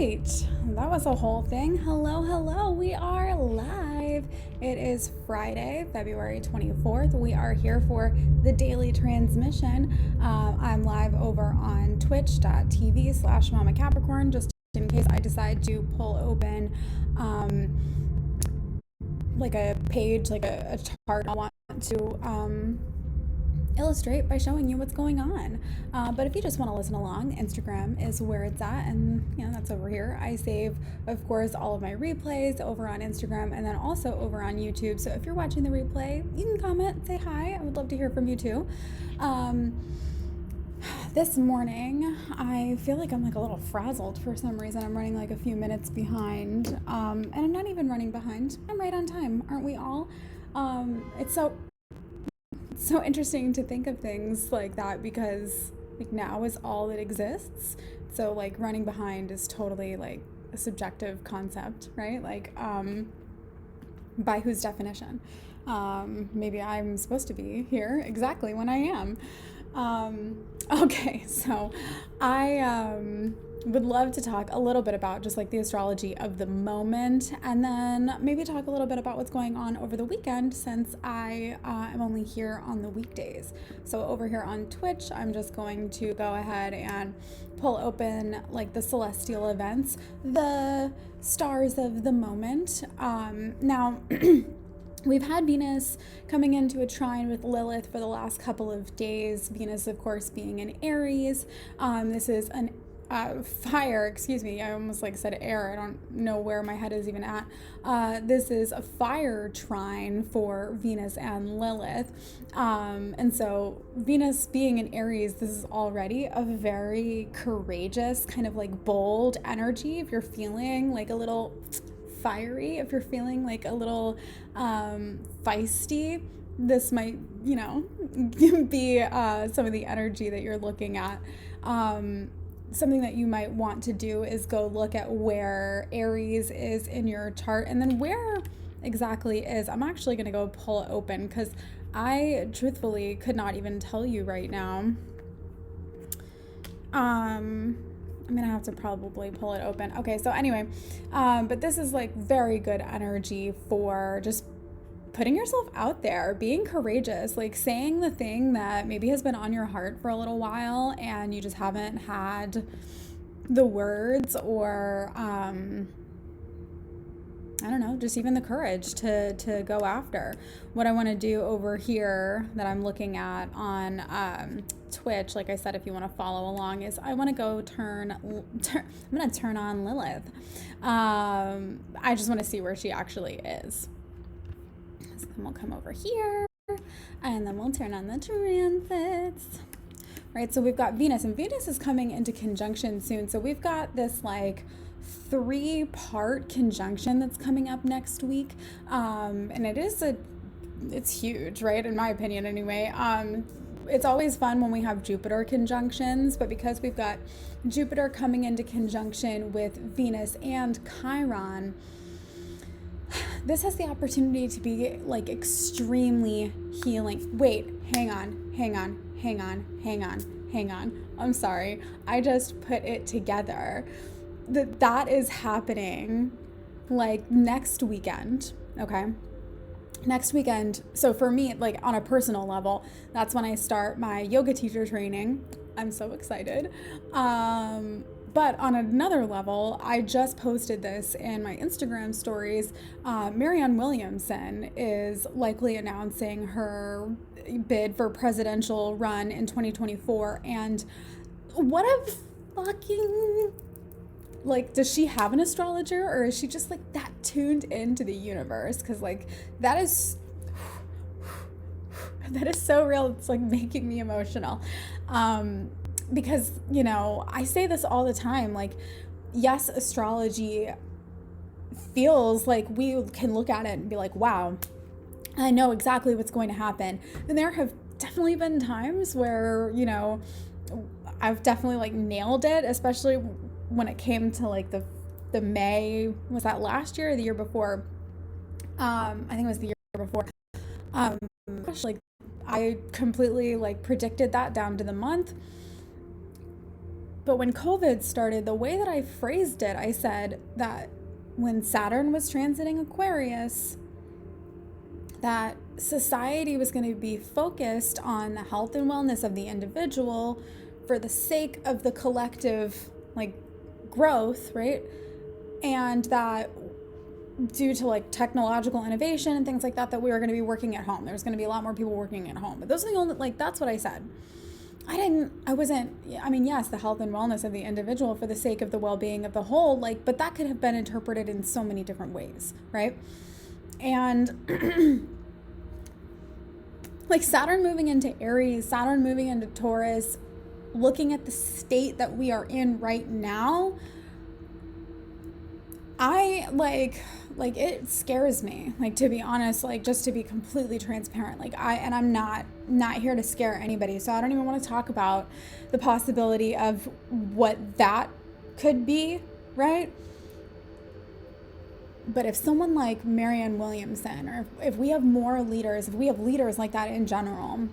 right, that was a whole thing. Hello, we are live. It is Friday, February 24th. We are here for the daily transmission. I'm live over on twitch.tv/Mama Capricorn, just in case I decide to pull open like a page, like a chart I want to illustrate by showing you what's going on. But if you just want to listen along, Instagram is where it's at, and that's over here. I save, of course, all of my replays over on Instagram and then also over on YouTube. So if you're watching the replay, you can comment, say hi. I would love to hear from you too. This morning, I feel like I'm like a little frazzled for some reason. I'm running like a few minutes behind, and I'm not even running behind. I'm right on time, aren't we all? It's so interesting to think of things like that because like now is all that exists. So like running behind is totally like a subjective concept, right? Like by whose definition? Maybe I'm supposed to be here exactly when I am. Okay, so I would love to talk a little bit about just like the astrology of the moment, and then maybe talk a little bit about what's going on over the weekend since I am only here on the weekdays. So over here on Twitch, I'm just going to go ahead and pull open like the celestial events, the stars of the moment. Now, we've had Venus coming into a trine with Lilith for the last couple of days. Venus, of course, being in Aries. This is an fire, excuse me, I almost like said air. I don't know where my head is even at. This is a fire trine for Venus and Lilith. And so Venus being in Aries, this is already a very courageous, kind of like bold energy. If you're feeling like a little fiery, if you're feeling like a little feisty, this might, be some of the energy that you're looking at. Something that you might want to do is go look at where Aries is in your chart, and then where exactly is, I'm actually going to go pull it open because I truthfully could not even tell you right now. I'm going to have to probably pull it open. Okay, so anyway, but this is like very good energy for just putting yourself out there, being courageous, like saying the thing that maybe has been on your heart for a little while and you just haven't had the words or, I don't know, just even the courage to go after. What I want to do over here that I'm looking at on Twitch, like I said, if you want to follow along, is I want to go I'm going to turn on Lilith. I just want to see where she actually is. So then we'll come over here and then we'll turn on the transits. Right, so we've got Venus, and Venus is coming into conjunction soon. So we've got this like 3-part conjunction that's coming up next week. And it's huge, right? In my opinion anyway. It's always fun when we have Jupiter conjunctions, but because we've got Jupiter coming into conjunction with Venus and Chiron, this has the opportunity to be like extremely healing. Wait, hang on. I'm sorry. I just put it together. That is happening like next weekend, okay? Next weekend. So for me, like on a personal level, that's when I start my yoga teacher training. I'm so excited. But on another level, I just posted this in my Instagram stories. Marianne Williamson is likely announcing her bid for presidential run in 2024. And what a fucking, like, does she have an astrologer, or is she just like that tuned into the universe? Because like that is so real. It's like making me emotional. Because, I say this all the time, like, yes, astrology feels like we can look at it and be like, wow, I know exactly what's going to happen. And there have definitely been times where, I've definitely like nailed it, especially when it came to like the May, was that last year or the year before? I think it was the year before. Like I completely like predicted that down to the month. But when COVID started, the way that I phrased it, I said that when Saturn was transiting Aquarius, that society was going to be focused on the health and wellness of the individual for the sake of the collective, like, growth, right? And that due to like technological innovation and things like that, that we were going to be working at home. There's going to be a lot more people working at home. But those are the only, like, that's what I said. I mean, yes, the health and wellness of the individual for the sake of the well-being of the whole, like, but that could have been interpreted in so many different ways, right? And like Saturn moving into Aries, Saturn moving into Taurus, looking at the state that we are in right now, I like it scares me, like, to be honest, like, just to be completely transparent, like, I'm not here to scare anybody, so I don't even want to talk about the possibility of what that could be, right? But if someone like Marianne Williamson, or if we have more leaders, if we have leaders like that in general,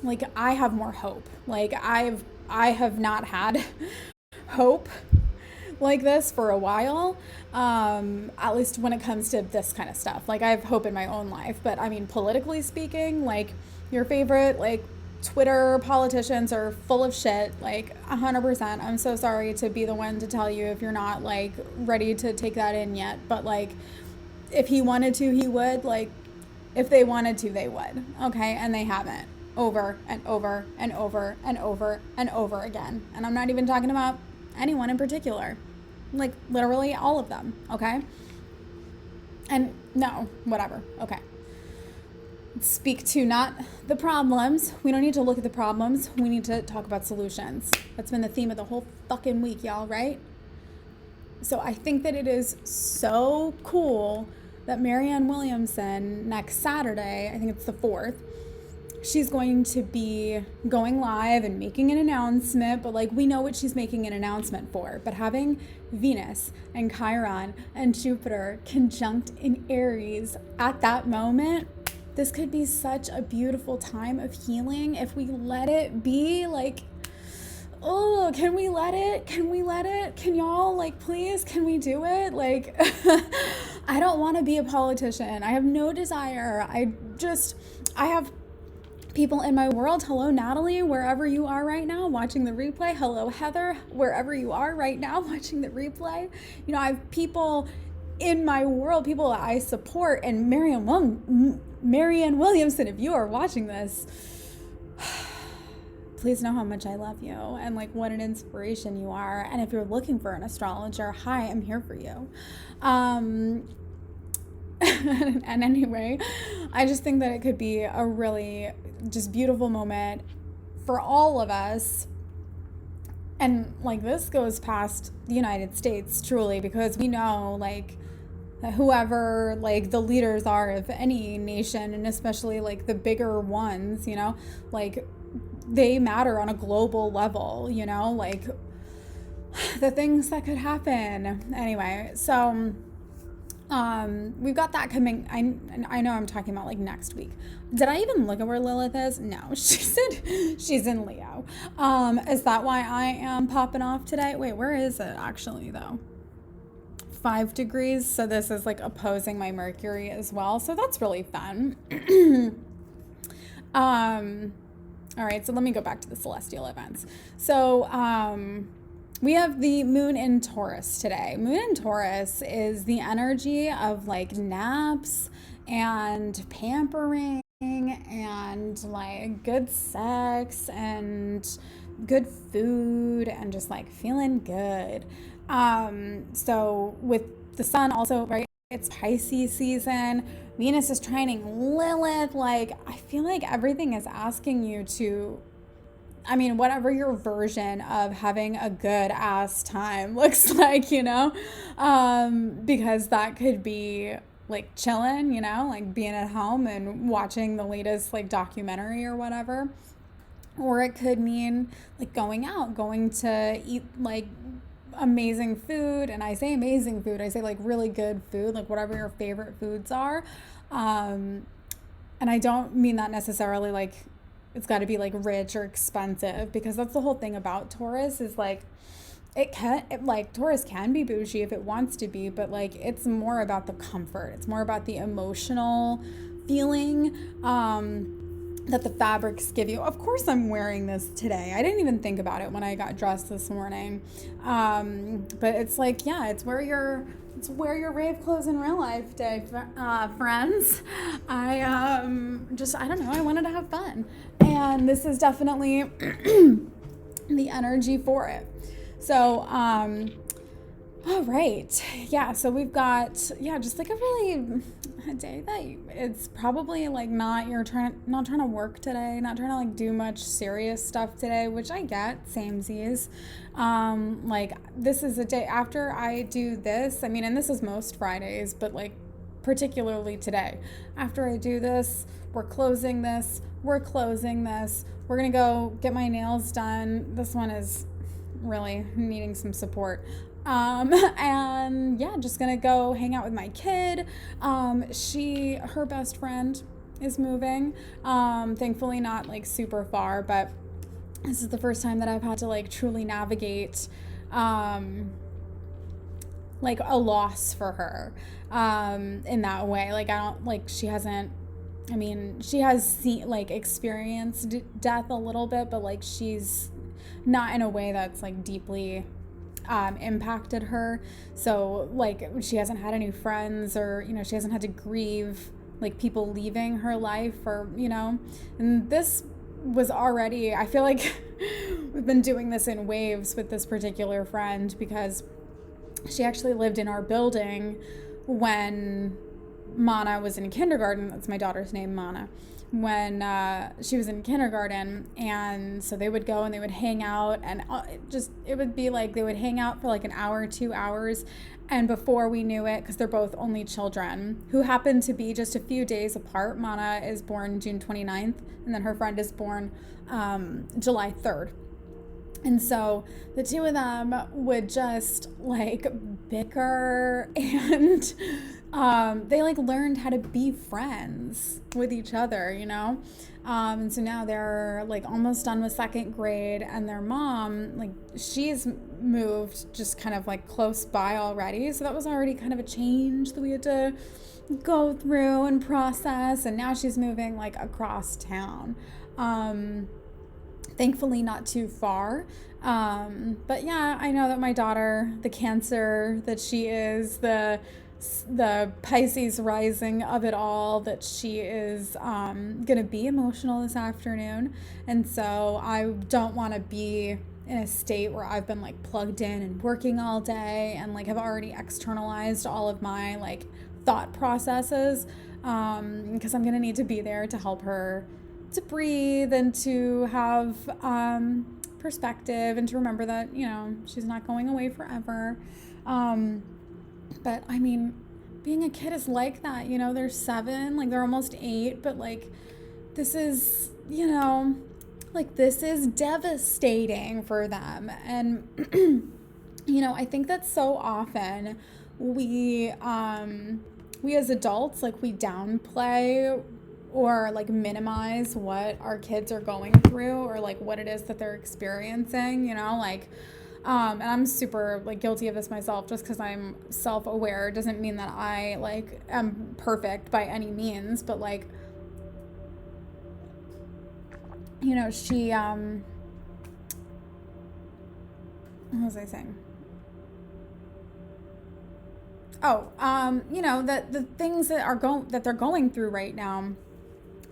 like, I have more hope. Like, I have not had hope like this for a while, at least when it comes to this kind of stuff. Like, I have hope in my own life, but I mean, politically speaking, like, your favorite, like, Twitter politicians are full of shit, like, 100%. I'm so sorry to be the one to tell you if you're not, like, ready to take that in yet, but, like, if he wanted to, he would. Like, if they wanted to, they would, okay? And they haven't, over and over and over and over and over again. And I'm not even talking about anyone in particular. Like, literally all of them, okay? And no, whatever, okay. Speak to not the problems. We don't need to look at the problems. We need to talk about solutions. That's been the theme of the whole fucking week, y'all, right? So I think that it is so cool that Marianne Williamson next Saturday, I think it's the 4th, she's going to be going live and making an announcement, but like, we know what she's making an announcement for. But having Venus and Chiron and Jupiter conjunct in Aries at that moment, this could be such a beautiful time of healing if we let it be. Like, oh, can we let it? Can y'all, like, please, can we do it? Like, I don't want to be a politician. I have no desire. I have people in my world. Hello, Natalie, wherever you are right now watching the replay. Hello, Heather, wherever you are right now watching the replay. You know, I have people in my world, people that I support, and Marianne Williamson, if you are watching this, please know how much I love you and like what an inspiration you are. And if you're looking for an astrologer, hi, I'm here for you. And anyway, I just think that it could be a really just beautiful moment for all of us. And like, this goes past the United States, truly, because we know, like, that whoever, like, the leaders are of any nation, and especially like the bigger ones, you know, like, they matter on a global level, you know, like, the things that could happen. Anyway, so we've got that coming. I know I'm talking about like next week. Did I even look at where Lilith is? No, she said she's in Leo. Is that why I am popping off today? Wait, where is it actually though? 5 degrees. So this is like opposing my Mercury as well. So that's really fun. All right, so let me go back to the celestial events. So, we have the moon in Taurus today. Moon in Taurus is the energy of like naps and pampering and like good sex and good food and just like feeling good. So with the sun also, right, it's Pisces season. Venus is trining Lilith. Like, I feel like everything is asking you to, I mean, whatever your version of having a good ass time looks like, you know, because that could be like chilling, you know, like being at home and watching the latest like documentary or whatever. Or it could mean like going out, going to eat like amazing food. And I say amazing food, I say like really good food, like whatever your favorite foods are. And I don't mean that necessarily like it's got to be like rich or expensive, because that's the whole thing about Taurus is like, like Taurus can be bougie if it wants to be, but like it's more about the comfort. It's more about the emotional feeling that the fabrics give you. Of course I'm wearing this today. I didn't even think about it when I got dressed this morning. But it's like, yeah, it's wear your rave clothes in real life day, friends. I don't know, I wanted to have fun. And this is definitely the energy for it. So, all right. Yeah. So we've got, just like a day that it's probably like not trying to work today, not trying to like do much serious stuff today, which I get, samesies. Like this is a day after I do this. I mean, and this is most Fridays, but like particularly today, after I do this, we're closing this. We're going to go get my nails done. This one is really needing some support. And yeah, just gonna go hang out with my kid. Her best friend is moving. Thankfully not like super far, but this is the first time that I've had to like truly navigate like a loss for her in that way. Like she has seen like experienced death a little bit, but like she's not in a way that's like deeply impacted her. So like she hasn't had any friends, or she hasn't had to grieve like people leaving her life, or and this was already, I feel like we've been doing this in waves with this particular friend, because she actually lived in our building when Mana was in kindergarten. That's my daughter's name, Mana. When she was in kindergarten, and so they would go and they would hang out, and it would be like they would hang out for like an hour, 2 hours, and before we knew it, because they're both only children who happen to be just a few days apart. Mana is born June 29th, and then her friend is born July 3rd. And so the two of them would just like bicker, and they like learned how to be friends with each other, and so now they're like almost done with second grade, and their mom, like she's moved just kind of like close by already. So that was already kind of a change that we had to go through and process. And now she's moving like across town. Thankfully not too far. But yeah, I know that my daughter, the Cancer that she is, the Pisces rising of it all, that she is gonna be emotional this afternoon. And so I don't want to be in a state where I've been like plugged in and working all day, and like have already externalized all of my like thought processes, because I'm gonna need to be there to help her to breathe and to have perspective, and to remember that she's not going away forever. But I mean, being a kid is like that. They're 7, like they're almost 8, but like this is like this is devastating for them. And I think that so often we as adults, like we downplay or like minimize what our kids are going through, or like what it is that they're experiencing, and I'm super like guilty of this myself. Just because I'm self-aware doesn't mean that I like am perfect by any means, but like she what was I saying? That the things that they're going through right now,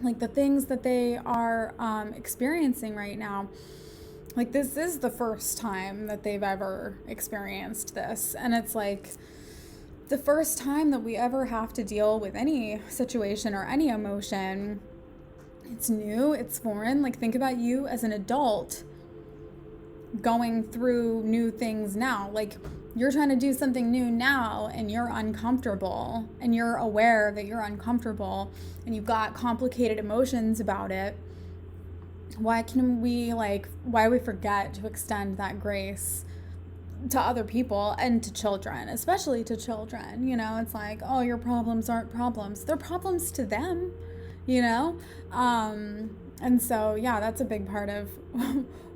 like the things that they are experiencing right now, like this is the first time that they've ever experienced this. And it's like the first time that we ever have to deal with any situation or any emotion. It's new, it's foreign. Like think about you as an adult going through new things now. Like you're trying to do something new now, and you're uncomfortable, and you're aware that you're uncomfortable, and you've got complicated emotions about it. Why we forget to extend that grace to other people and to children, especially to children? It's like, oh, your problems aren't problems. They're problems to them, And so, yeah, that's a big part of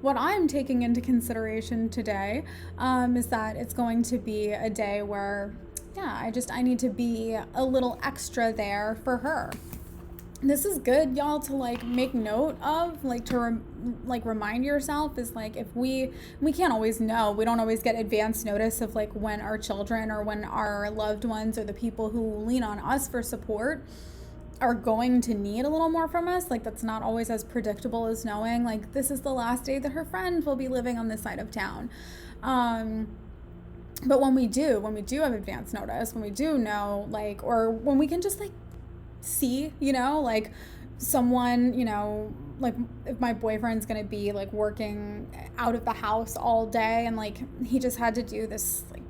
what I'm taking into consideration today, is that it's going to be a day where, yeah, I need to be a little extra there for her. This is good, y'all, to like make note of, like to remind yourself, is like, if we can't always know, we don't always get advance notice of like when our children or when our loved ones or the people who lean on us for support are going to need a little more from us. Like, that's not always as predictable as knowing like this is the last day that her friend will be living on this side of town. But when we do have advance notice, when we do know, like, or when we can just like see, like someone, like if my boyfriend's gonna be like working out of the house all day and like he just had to do this, like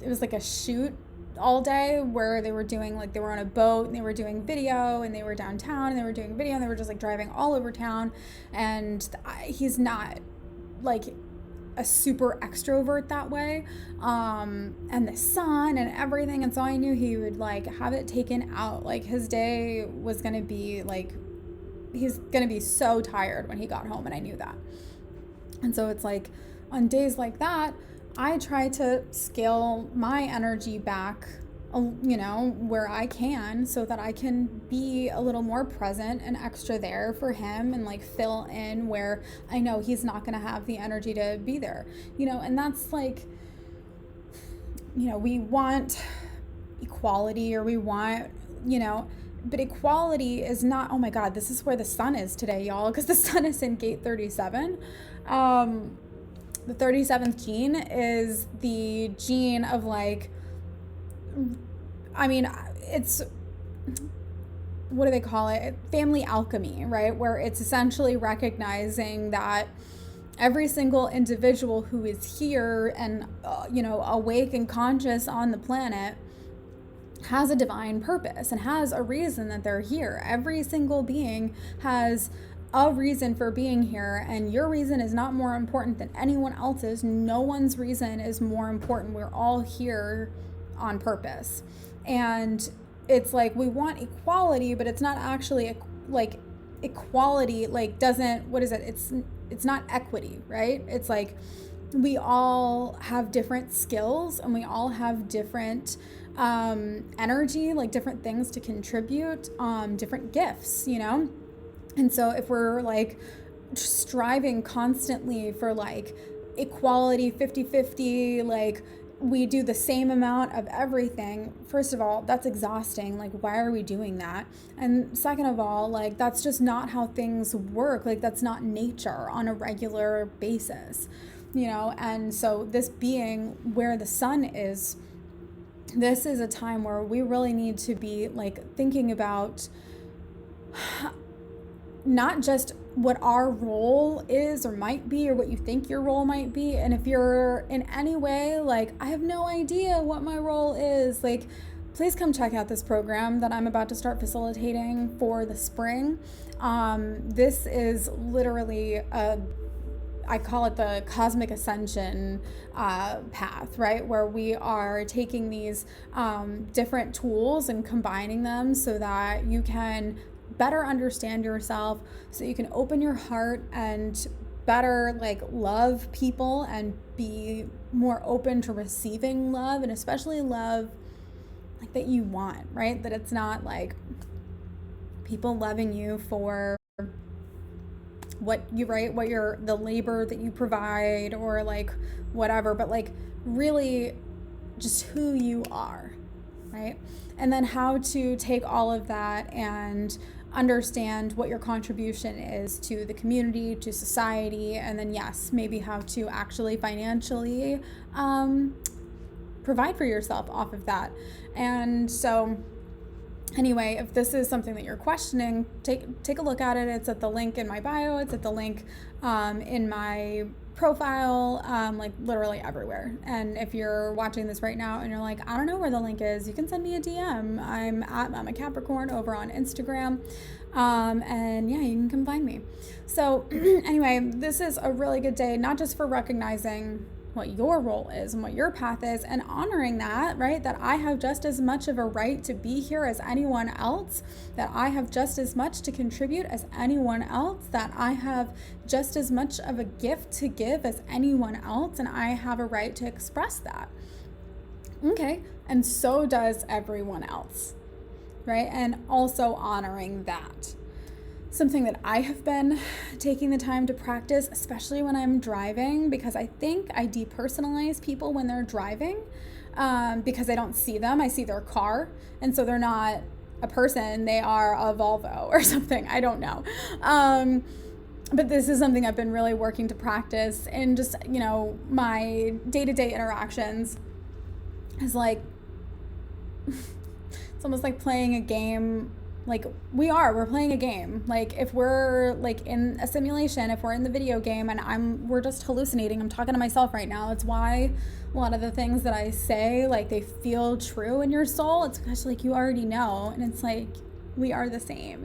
it was like a shoot all day where they were doing, like they were on a boat and they were doing video, and they were downtown and they were doing video, and they were just like driving all over town. And he's not like a super extrovert that way, and the sun and everything, and so I knew he would like have it taken out. Like his day was gonna be like, he's gonna be so tired when he got home, and I knew that. And so it's like on days like that, I try to scale my energy back, where I can, so that I can be a little more present and extra there for him, and like fill in where I know he's not going to have the energy to be there, and that's like, we want equality, or we want, but equality is not, oh my God, this is where the sun is today, y'all, because the sun is in gate 37. The 37th gene is the gene of like, I mean, it's, what do they call it? Family alchemy, right? Where it's essentially recognizing that every single individual who is here and, awake and conscious on the planet has a divine purpose and has a reason that they're here. Every single being has a reason for being here, and your reason is not more important than anyone else's. No one's reason is more important. We're all here on purpose. And it's like, we want equality, but it's not actually like equality, like doesn't, what is it? It's not equity, right? It's like, we all have different skills, and we all have different energy, like different things to contribute, different gifts, And so if we're like striving constantly for like equality, 50-50, like we do the same amount of everything, first of all, that's exhausting. Like, why are we doing that? And second of all, like, that's just not how things work. Like, that's not nature on a regular basis, And so this being where the sun is, this is a time where we really need to be like thinking about not just what our role is or might be, or what you think your role might be. And if you're in any way like, I have no idea what my role is, like, please come check out this program that I'm about to start facilitating for the spring. This is literally I call it the cosmic ascension path, right? Where we are taking these different tools and combining them so that you can better understand yourself, so you can open your heart and better like love people and be more open to receiving love, and especially love like that you want, right? That it's not like people loving you for what you're the labor that you provide, or like whatever, but like really just who you are, right? And then how to take all of that and understand what your contribution is to the community, to society, and then yes, maybe how to actually financially provide for yourself off of that. And so anyway, if this is something that you're questioning, take a look at it. It's at the link in my bio. It's at the link in my profile, like literally everywhere. And if you're watching this right now and you're like, I don't know where the link is, you can send me a DM. I'm a Capricorn over on Instagram. And yeah, you can come find me. So anyway, this is a really good day, not just for recognizing what your role is and what your path is, and honoring that, right? That I have just as much of a right to be here as anyone else, that I have just as much to contribute as anyone else, that I have just as much of a gift to give as anyone else, and I have a right to express that. Okay, and so does everyone else, right? And also honoring that. Something that I have been taking the time to practice, especially when I'm driving, because I think I depersonalize people when they're driving, because I don't see them. I see their car, and so they're not a person, they are a Volvo or something. I don't know. But this is something I've been really working to practice in just, my day-to-day interactions. Is like, it's almost like playing a game. Like we're playing a game. Like if we're like in a simulation, if we're in the video game and we're just hallucinating, I'm talking to myself right now. It's why a lot of the things that I say, like they feel true in your soul. It's because like you already know, and it's like we are the same,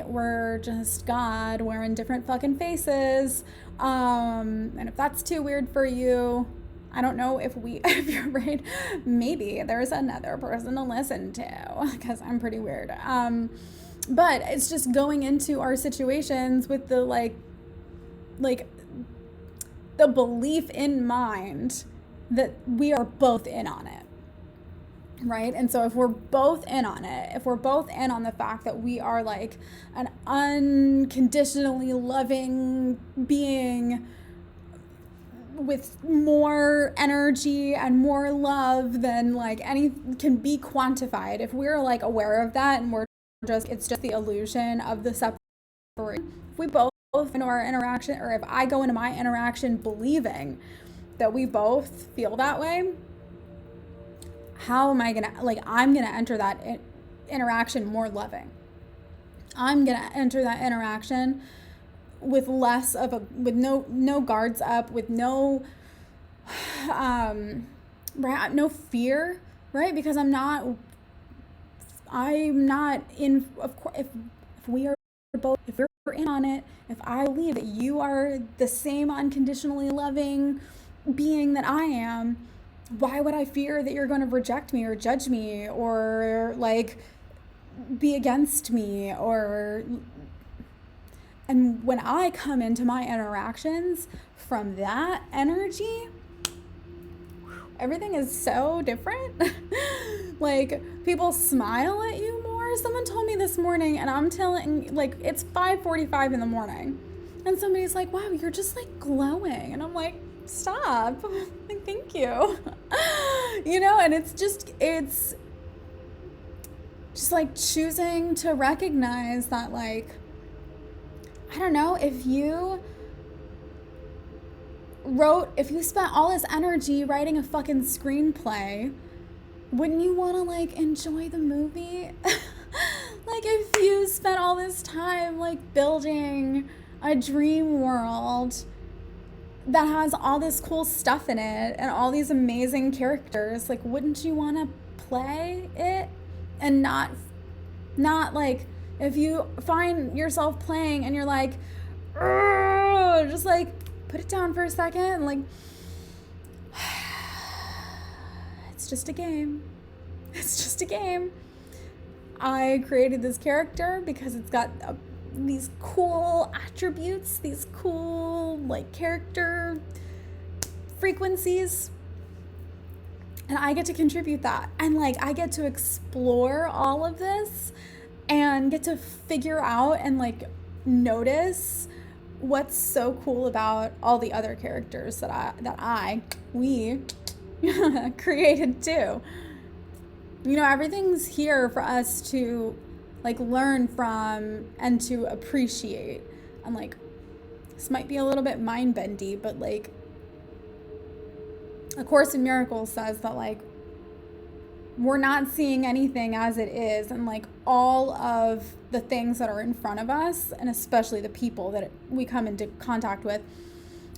we're just God, we're in different fucking faces. And if that's too weird for you, I don't know if you're right, maybe there's another person to listen to, because I'm pretty weird. But it's just going into our situations with the like the belief in mind that we are both in on it, right? And so if we're both in on it, if we're both in on the fact that we are like an unconditionally loving being with more energy and more love than like any can be quantified, if we're like aware of that and it's just the illusion of the separation, if we both into our interaction, or if I go into my interaction believing that we both feel that way, how am I gonna, I'm gonna enter that interaction more loving. I'm gonna enter that interaction with less of with no guards up, with no no fear, right? Because I'm not in, of course, if we're in on it, if I believe that you are the same unconditionally loving being that I am, why would I fear that you're going to reject me or judge me or like be against me? And when I come into my interactions from that energy, everything is so different. Like people smile at you more. Someone told me this morning, and I'm telling, like, it's 5:45 in the morning, and somebody's like, wow, you're just like glowing. And I'm like, stop. Like, thank you. And it's just like choosing to recognize that, like, I don't know, if you spent all this energy writing a fucking screenplay, wouldn't you want to like enjoy the movie? Like if you spent all this time like building a dream world that has all this cool stuff in it and all these amazing characters, like wouldn't you want to play it and not like, if you find yourself playing and you're like, just like put it down for a second and like, it's just a game. It's just a game. I created this character because it's got these cool attributes, these cool like character frequencies, and I get to contribute that, and like I get to explore all of this and get to figure out and like notice what's so cool about all the other characters that we created too. Everything's here for us to like learn from and to appreciate. And like, this might be a little bit mind bendy, but like A Course in Miracles says that like we're not seeing anything as it is, and like all of the things that are in front of us, and especially the people that we come into contact with,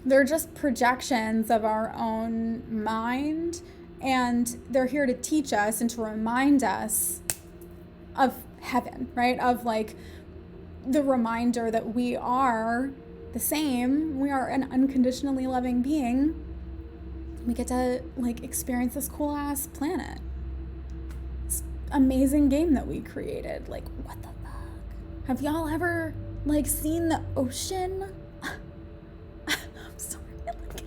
they're just projections of our own mind, and they're here to teach us and to remind us of heaven, right? Of like the reminder that we are the same, we are an unconditionally loving being. We get to like experience this cool ass planet. This amazing game that we created. Like, what the fuck? Have y'all ever like seen the ocean? I'm sorry. Like,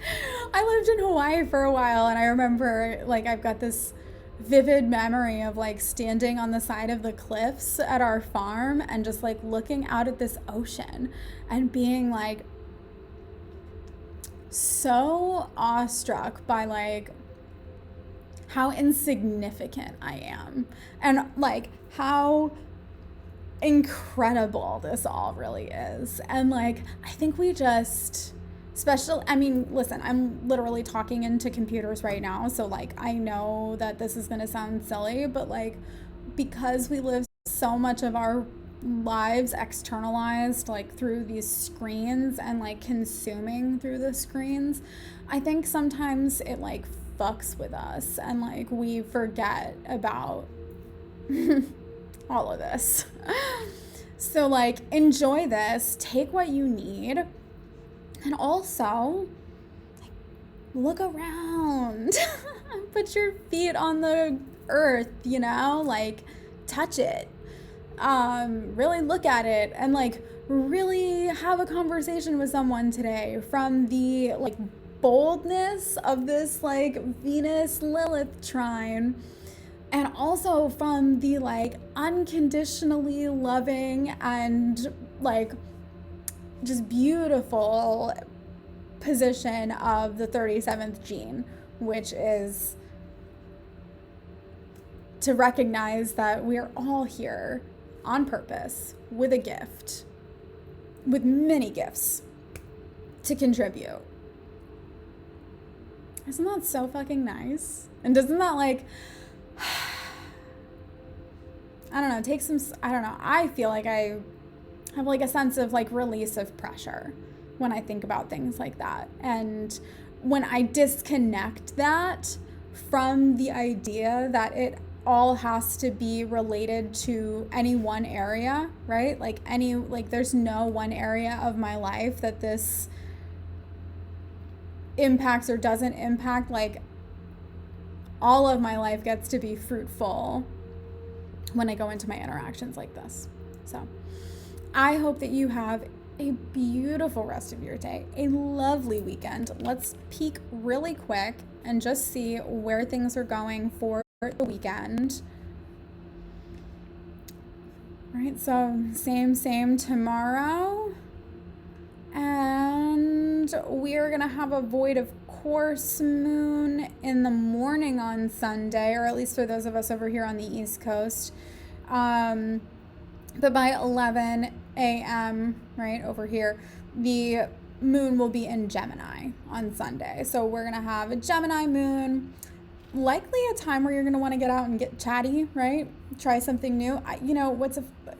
I lived in Hawaii for a while, and I remember like I've got this vivid memory of like standing on the side of the cliffs at our farm and just like looking out at this ocean and being like so awestruck by like how insignificant I am and like how incredible this all really is. And like I think we just listen, I'm literally talking into computers right now, so like I know that this is gonna sound silly, but like because we live so much of our lives externalized like through these screens and like consuming through the screens, I think sometimes it like fucks with us and like we forget about all of this. So like enjoy this, take what you need, and also like, look around. Put your feet on the earth, you know, like touch it. Really look at it and like really have a conversation with someone today from the like boldness of this like Venus Lilith trine, and also from the like unconditionally loving and like just beautiful position of the 37th gene, which is to recognize that we're all here on purpose with a gift, with many gifts to contribute. Isn't that so fucking nice? And doesn't that like, I don't know, take some, I don't know, I feel like I have like a sense of like release of pressure when I think about things like that. And when I disconnect that from the idea that it all has to be related to any one area, right? Like there's no one area of my life that this impacts or doesn't impact. Like all of my life gets to be fruitful when I go into my interactions like this. So I hope that you have a beautiful rest of your day, a lovely weekend. Let's peek really quick and just see where things are going for the weekend. All right, so same tomorrow. And we're going to have a void of course moon in the morning on Sunday, or at least for those of us over here on the East Coast. But by 11 a.m., right over here, the moon will be in Gemini on Sunday. So we're going to have a Gemini moon, likely a time where you're going to want to get out and get chatty, right? Try something new.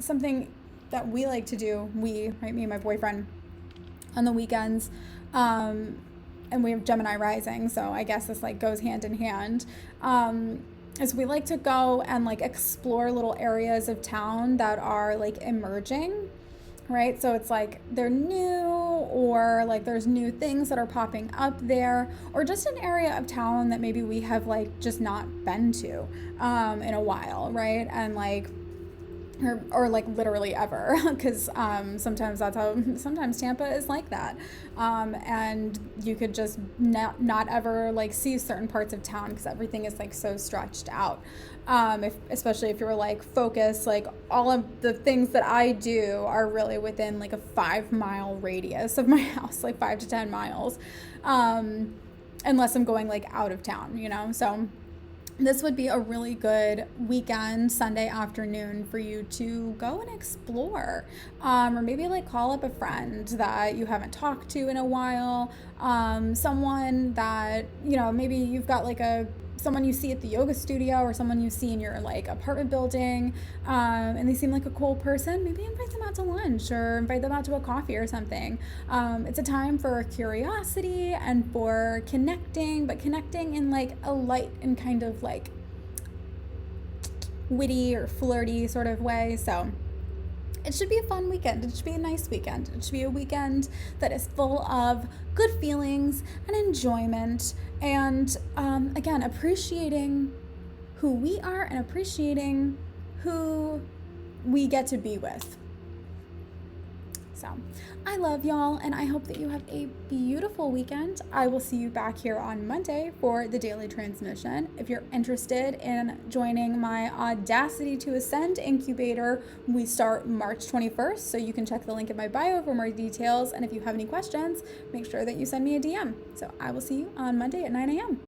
Something that we like to do, right, me and my boyfriend, on the weekends, and we have Gemini rising, so I guess this like goes hand in hand, is we like to go and like explore little areas of town that are like emerging, right? So it's like they're new, or like there's new things that are popping up there, or just an area of town that maybe we have like just not been to in a while, right? And like or like literally ever, because sometimes Tampa is like that, and you could just not ever like see certain parts of town because everything is like so stretched out, especially if you're like focused, like all of the things that I do are really within like a 5-mile radius of my house, like 5 to 10 miles, unless I'm going like out of town, you know. So this would be a really good weekend, Sunday afternoon, for you to go and explore, or maybe like call up a friend that you haven't talked to in a while, someone that, you know, maybe you've got like someone you see at the yoga studio, or someone you see in your like apartment building, and they seem like a cool person. Maybe invite them out to lunch or invite them out to a coffee or something. It's a time for curiosity and for connecting, but connecting in like a light and kind of like witty or flirty sort of way. So it should be a fun weekend. It should be a nice weekend. It should be a weekend that is full of good feelings and enjoyment. And again, appreciating who we are and appreciating who we get to be with. So I love y'all, and I hope that you have a beautiful weekend. I will see you back here on Monday for the daily transmission. If you're interested in joining my Audacity to Ascend Incubator, we start March 21st, so you can check the link in my bio for more details. And if you have any questions, make sure that you send me a DM. So I will see you on Monday at 9 a.m.